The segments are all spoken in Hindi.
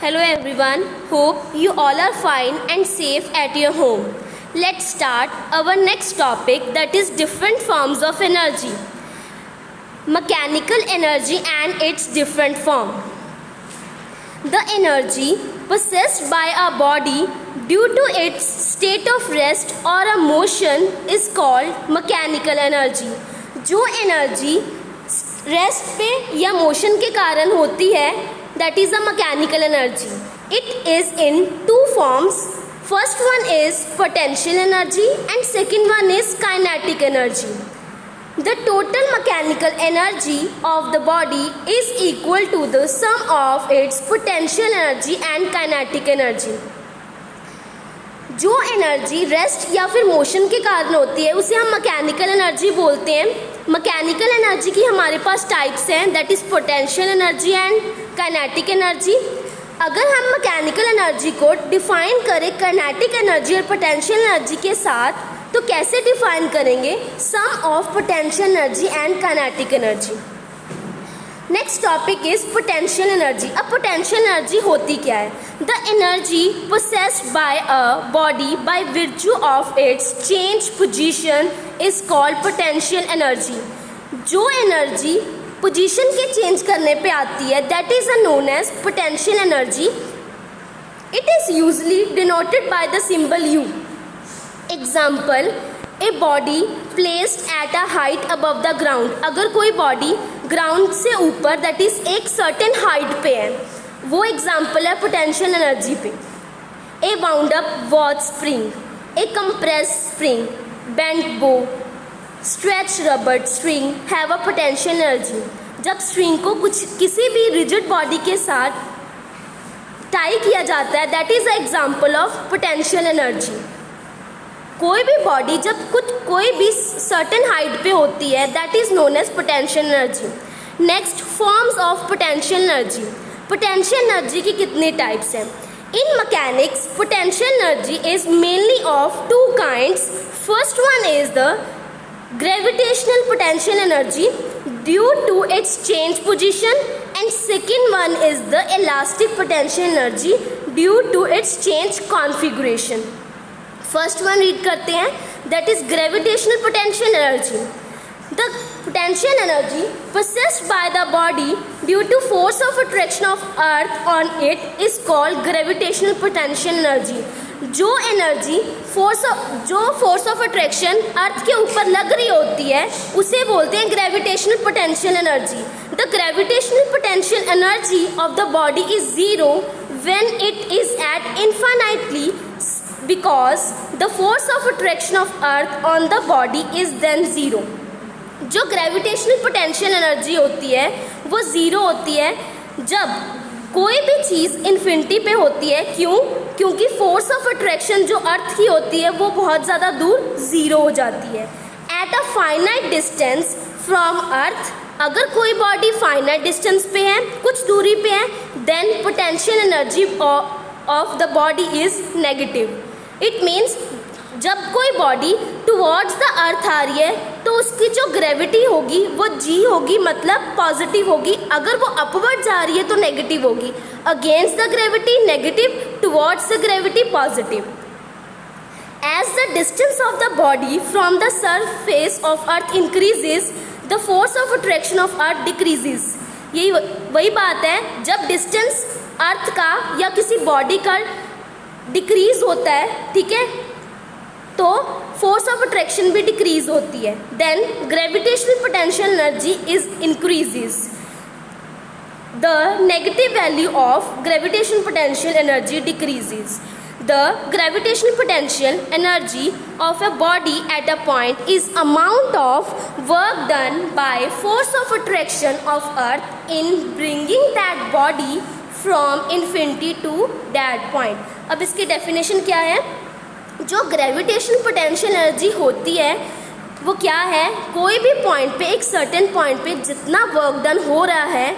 Hello everyone, hope you all are fine and safe at your home. Let's start our next topic, that is different forms of energy. Mechanical energy and its different form. The energy possessed by a body due to its state of rest or a motion is called mechanical energy. जो एनर्जी रेस्ट पे या मोशन के कारण होती है, that is a mechanical energy. It is in two forms. First one is potential energy and second one is kinetic energy. The total mechanical energy of the body is equal to the sum of its potential energy and kinetic energy. जो एनर्जी रेस्ट या फिर मोशन के कारण होती है उसे हम मैकेनिकल एनर्जी बोलते हैं. मैकेनिकल एनर्जी की हमारे पास टाइप्स हैं, that is potential energy and kinetic energy. अगर हम मैकेनिकल एनर्जी को डिफाइन करें काइनेटिक एनर्जी और पोटेंशियल एनर्जी के साथ, तो कैसे डिफाइन करेंगे? Sum of potential energy and kinetic energy. Next topic is potential energy. अब पोटेंशियल एनर्जी होती क्या है? The energy possessed by a body by virtue of its change position is called potential energy. जो एनर्जी पोजीशन के चेंज करने पे आती है, that is known as potential energy. It is usually denoted by the symbol U. Example, a body placed at a height above the ground. अगर कोई बॉडी ग्राउंड से ऊपर दैट इज एक सर्टेन हाइट पे है, वो एग्जाम्पल है पोटेंशियल एनर्जी पे. A wound up watch spring, a compress spring, bent bow, stretch rubber string have a potential energy. जब स्ट्रिंग को किसी भी रिजिड बॉडी के साथ टाई किया जाता है, that is a example of potential energy. कोई भी बॉडी जब कोई भी सर्टेन हाइट पे होती है, that is known as potential energy. Next, forms of potential energy. Potential energy की कितने टाइप्स हैं? In mechanics potential energy is mainly of two kinds. First one is the gravitational potential energy due to its change position and second one is the elastic potential energy due to its change configuration. First one read करते हैं, that is gravitational potential energy. The potential energy possessed by the body due to force of attraction of earth on it is called gravitational potential energy. जो एनर्जी फोर्स ऑफ अट्रैक्शन अर्थ के ऊपर लग रही होती है उसे बोलते हैं gravitational potential energy. The gravitational potential energy of the body is zero when it is at infinitely because the force of attraction of earth on the body is then zero. जो ग्रेविटेशनल पोटेंशियल एनर्जी होती है वो ज़ीरो होती है जब कोई भी चीज़ इन्फिनिटी पे होती है. क्यों? क्योंकि फोर्स ऑफ अट्रैक्शन जो अर्थ की होती है वो बहुत ज़्यादा दूर ज़ीरो हो जाती है. At a finite distance from earth, अगर कोई बॉडी फाइनाइट डिस्टेंस पे है, कुछ दूरी पे है, then potential energy of the body is negative. It means जब कोई बॉडी टुवर्ड्स द अर्थ आ रही है तो उसकी जो ग्रेविटी होगी वो G होगी, मतलब पॉजिटिव होगी. अगर वो अपवर्ड जा रही है तो नेगेटिव होगी. Against the gravity negative, towards the gravity positive. As the distance of the body from the surface of earth increases, the force of attraction of earth decreases. यही वही बात है, जब डिस्टेंस अर्थ का या किसी बॉडी का डिक्रीज होता है, ठीक है, तो फोर्स ऑफ अट्रैक्शन भी डिक्रीज होती है. Then gravitational potential energy is increases. The negative value of gravitational potential energy decreases. The gravitational potential energy of a body at a point is amount of work done by force of attraction of earth in bringing that body from infinity to that point. अब इसकी डेफिनेशन क्या है? जो ग्रेविटेशनल पोटेंशियल एनर्जी होती है वो क्या है? कोई भी पॉइंट पे, एक सर्टेन पॉइंट पे जितना वर्क डन हो रहा है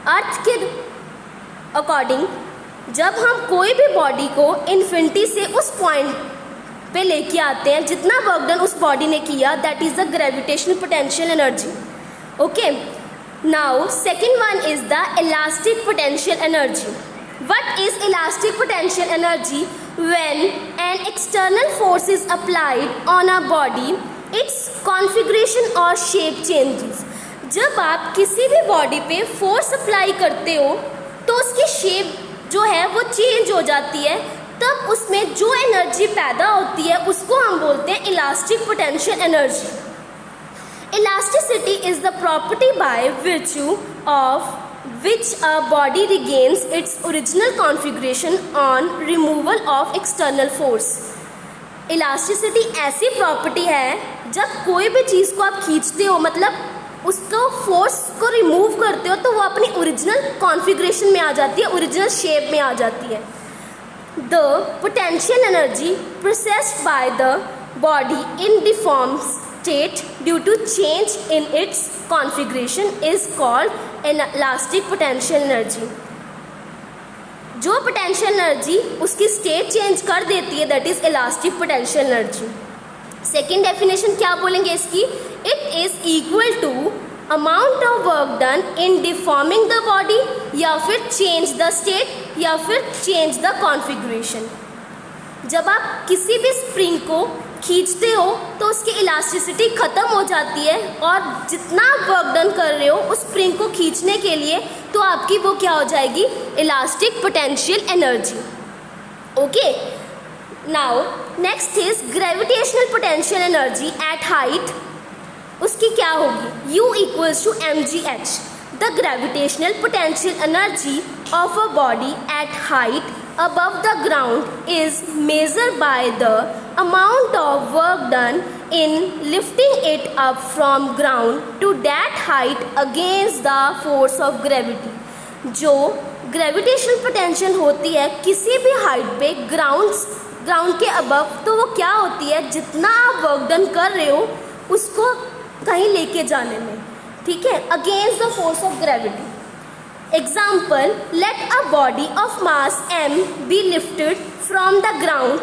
अर्थ के अकॉर्डिंग, जब हम कोई भी बॉडी को इन्फिनिटी से उस पॉइंट पे लेके आते हैं, जितना वर्क डन उस बॉडी ने किया, that is the gravitational potential energy. Okay, now second one is the elastic potential energy. What is elastic potential energy? When an external force is applied on a body, its configuration or shape changes. जब आप किसी भी बॉडी पे फोर्स अप्लाई करते हो तो उसकी शेप जो है वो चेंज हो जाती है, तब उसमें जो एनर्जी पैदा होती है उसको हम बोलते हैं elastic potential energy. Elasticity is the property by virtue of which a body regains its original configuration on removal of external force. Elasticity ऐसी प्रॉपर्टी है जब कोई भी चीज़ को आप खींचते हो, मतलब उसको फोर्स को रिमूव करते हो, तो वो अपनी ओरिजिनल कॉन्फ़िगरेशन में आ जाती है, ओरिजिनल शेप में आ जाती है. The potential energy processed by the body in deformed state due to change in its configuration is called elastic potential energy. जो पोटेंशियल एनर्जी उसकी स्टेट चेंज कर देती है, that is elastic potential energy. Second definition क्या बोलेंगे इसकी? It is equal to amount of work done in deforming the body, या फिर चेंज द स्टेट, या फिर चेंज द कॉन्फ़िगरेशन. जब आप किसी भी स्प्रिंग को खींचते हो तो उसकी इलास्टिसिटी ख़त्म हो जाती है, और जितना आप वर्क डन कर रहे हो उस स्प्रिंग को खींचने के लिए, तो आपकी वो क्या हो जाएगी? Elastic potential energy. Okay, now next is gravitational potential energy at height. उसकी क्या होगी? U equals to mgh. The gravitational potential energy of a body at height above the ground is measured by the amount of work done in lifting it up from ground to that height against the force of gravity. जो ग्रेविटेशनल पोटेंशियल होती है किसी भी हाइट पे ग्राउंड के अबव, तो वो क्या होती है? जितना आप वर्क डन कर रहे हो उसको कहीं लेके जाने में, ठीक है, against the force of gravity. Example, let a body of mass m be lifted from the ground.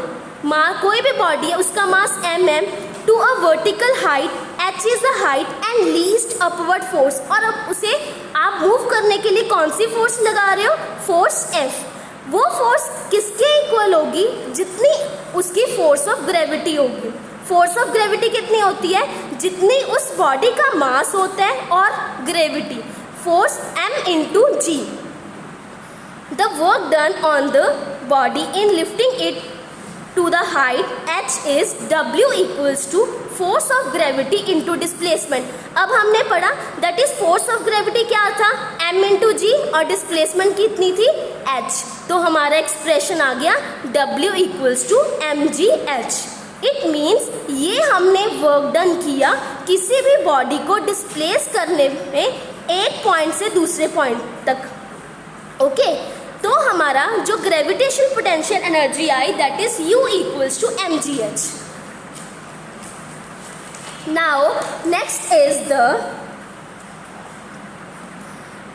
कोई भी बॉडी है उसका मास m है, to a vertical height, h is the height and least upward force. और अब उसे आप मूव करने के लिए कौन सी फोर्स लगा रहे हो? Force F. वो फोर्स किसके इक्वल होगी? जितनी उसकी फोर्स ऑफ ग्रेविटी होगी. फोर्स ऑफ ग्रेविटी कितनी होती है? जितनी उस बॉडी का मास होता है और gravity, force m into g. The work done on the body in lifting it to the height h is w equals to force of gravity into displacement. अब हमने पढ़ा that is force of gravity क्या था? m into g, और displacement कितनी थी? h. तो हमारा एक्सप्रेशन आ गया w equals to mgh. It means ये हमने वर्क डन किया किसी भी बॉडी को डिस्प्लेस करने में एक पॉइंट से दूसरे पॉइंट तक. ओके, तो हमारा जो gravitational potential energy I that is U equals to mgh. Now next is the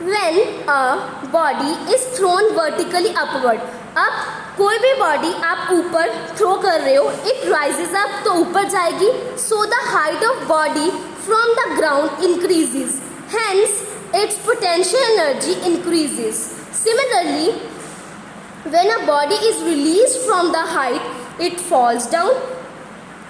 when a body is thrown vertically upward. अब कोई भी बॉडी आप ऊपर थ्रो कर रहे हो, इट राइजेज अप, तो ऊपर जाएगी, so the height of body from the ground increases, hence its potential energy increases. Similarly, when a body is released from the height, it falls down,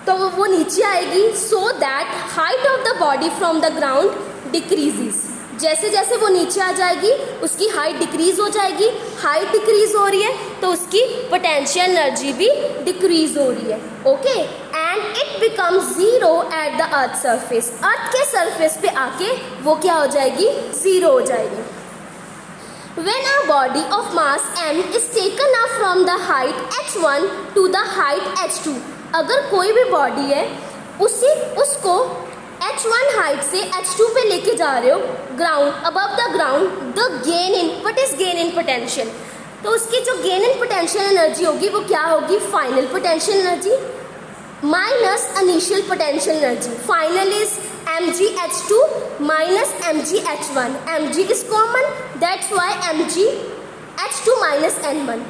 तो वो नीचे आएगी, so that height of the body from the ground decreases. जैसे जैसे वो नीचे आ जाएगी उसकी हाइट डिक्रीज हो जाएगी. हाइट डिक्रीज हो रही है तो उसकी पोटेंशियल एनर्जी भी डिक्रीज हो रही है. Okay, and it becomes zero at the earth surface. Earth के सरफेस पे आके वो क्या हो जाएगी? जीरो हो जाएगी. When a body of mass m is taken up from the height h1 to the height h2, अगर कोई भी बॉडी है उसको h1 हाइट से h2 पे लेके जा रहे हो, ground above the ground, the gain in, what is gain in potential? तो उसकी जो गेन इन पोटेंशियल एनर्जी होगी वो क्या होगी? Final potential energy minus initial potential energy. Final is mgh2 minus mgh1. mg is common, that's why mgh2 minus n1.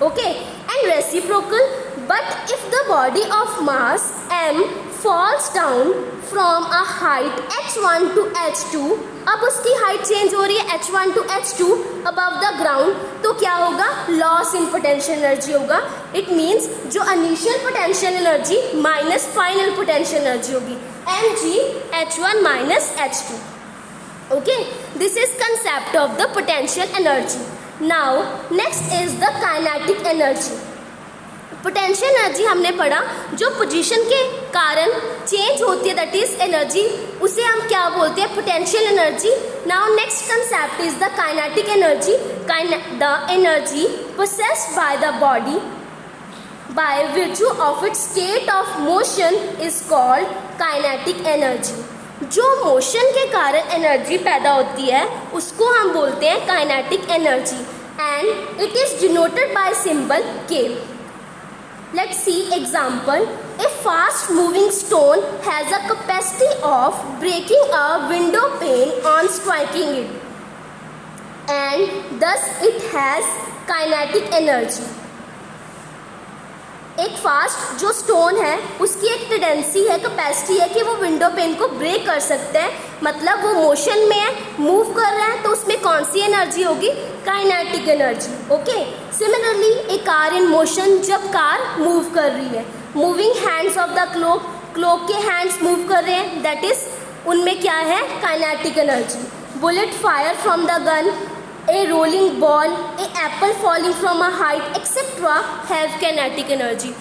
Okay, and reciprocal. But if the body of mass m falls down from a height h1 to h2, अब उसकी हाइट चेंज हो रही है h1 to h2 above the ground, तो क्या होगा, लॉस इन पोटेंशियल एनर्जी होगा. इट मीन्स जो initial potential energy minus final potential energy होगी, mg h1 minus h2. Okay, this is concept of the potential energy. Now next is the kinetic energy. Potential energy हमने पढ़ा, जो पोजीशन के कारण चेंज होती है, दैट इज एनर्जी, उसे हम क्या बोलते हैं, potential energy. Now next concept is the kinetic energy. The energy possessed by the body by virtue of its state of motion is called kinetic energy. जो मोशन के कारण एनर्जी पैदा होती है उसको हम बोलते हैं kinetic energy, and it is denoted by symbol K. Let's see example. A fast moving stone has a capacity of breaking a window pane on striking it, and thus it has kinetic energy. एक फास्ट जो स्टोन है उसकी एक टेंडेंसी है, कैपेसिटी है कि वो विंडो पेन को ब्रेक कर सकते हैं, मतलब वो मोशन में है, मूव कर रहा है, तो उसमें कौन सी एनर्जी होगी, kinetic energy. Okay, similarly A car in motion, जब कार मूव कर रही है, moving hands of the clock, clock के हैंड्स मूव कर रहे हैं, दैट इज उनमें क्या है, kinetic energy. Bullet fire from the gun, a rolling ball, a apple falling from a height, etc. have kinetic energy.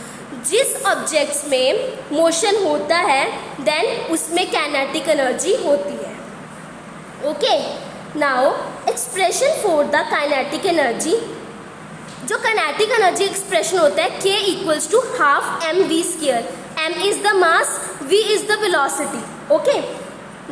जिस ऑब्जेक्ट्स में मोशन होता है देन उसमें काइनेटिक एनर्जी होती है. Okay, now expression for the kinetic energy. जो काइनेटिक एनर्जी एक्सप्रेशन होता है K equals to half mv². m is the mass, v is the velocity. Okay,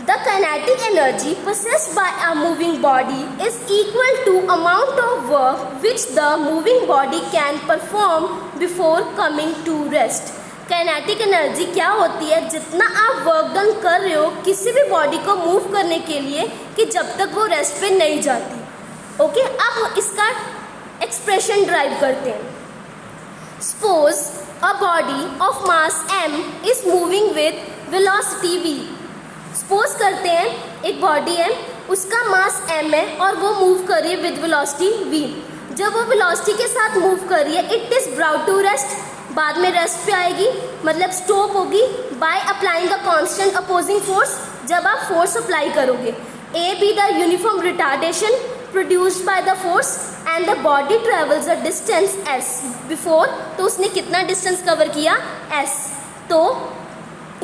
the kinetic energy possessed by a moving body is equal to amount of work which the moving body can perform before coming to rest. Kinetic energy क्या होती है, जितना आप वर्क डन कर रहे हो किसी भी बॉडी को मूव करने के लिए कि जब तक वो रेस्ट पे नहीं जाती. ओके, अब इसका एक्सप्रेशन ड्राइव करते हैं. Suppose a body of mass m is moving with velocity v. Suppose करते हैं एक बॉडी है, उसका मास m है और वो मूव कर रही है विद वेलोसिटी v. जब वो वेलोसिटी के साथ मूव कर रही है, it is brought to rest, बाद में रेस्ट पे आएगी, मतलब स्टॉप होगी by applying a constant opposing force. जब आप फोर्स अप्लाई करोगे, a be the uniform retardation produced by the force and the body travels a distance s before. तो उसने कितना डिस्टेंस कवर किया, s. तो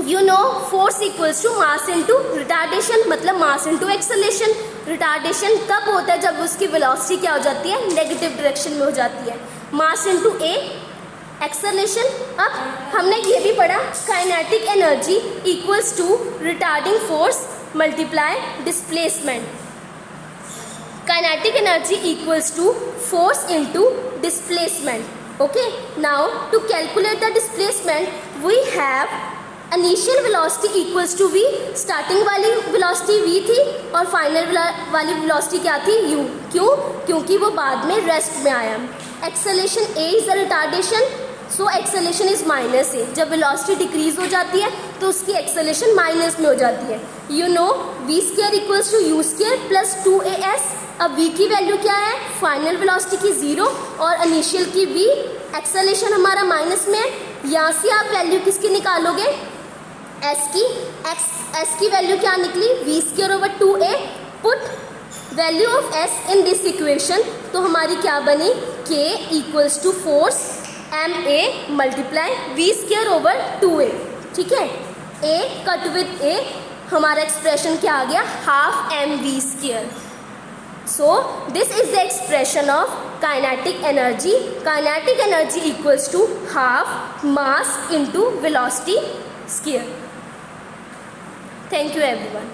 you know force equals to mass into retardation, मतलब मास इंटू एक्सेलेरेशन. रिटार्डेशन कब होता है, जब उसकी वेलोसिटी क्या हो जाती है, नेगेटिव डायरेक्शन में हो जाती है. Mass into a, acceleration. अब हमने ये भी पढ़ा, kinetic energy equals to retarding force multiply displacement. Kinetic energy equals to force into displacement. Okay, now to calculate the displacement we have initial velocity equals to v. Starting वाली वेलोसिटी v थी और फाइनल वाली वेलोसिटी क्या थी, u. क्यों, क्योंकि वो बाद में रेस्ट में आया. Acceleration a is the retardation, so acceleration is minus a. जब वेलोसिटी डिक्रीज हो जाती है तो उसकी एक्सेलेरेशन माइनस में हो जाती है. You know v² equals to u² plus 2as. अब v की वैल्यू क्या है, फाइनल वेलोसिटी की 0 और इनिशियल की v. एक्सेलेरेशन हमारा माइनस में है, यहाँ से आप वैल्यू किसकी निकालोगे, s की. s की वैल्यू क्या निकली, v² over 2a. Put value of s in this equation, तो हमारी क्या बनी, k equals to force ma multiply v² over 2a. ठीक है, a कट विद a, हमारा एक्सप्रेशन क्या आ गया, half mv². So this is the expression of kinetic energy. Kinetic energy equals to half mass into velocity square. Thank you everyone.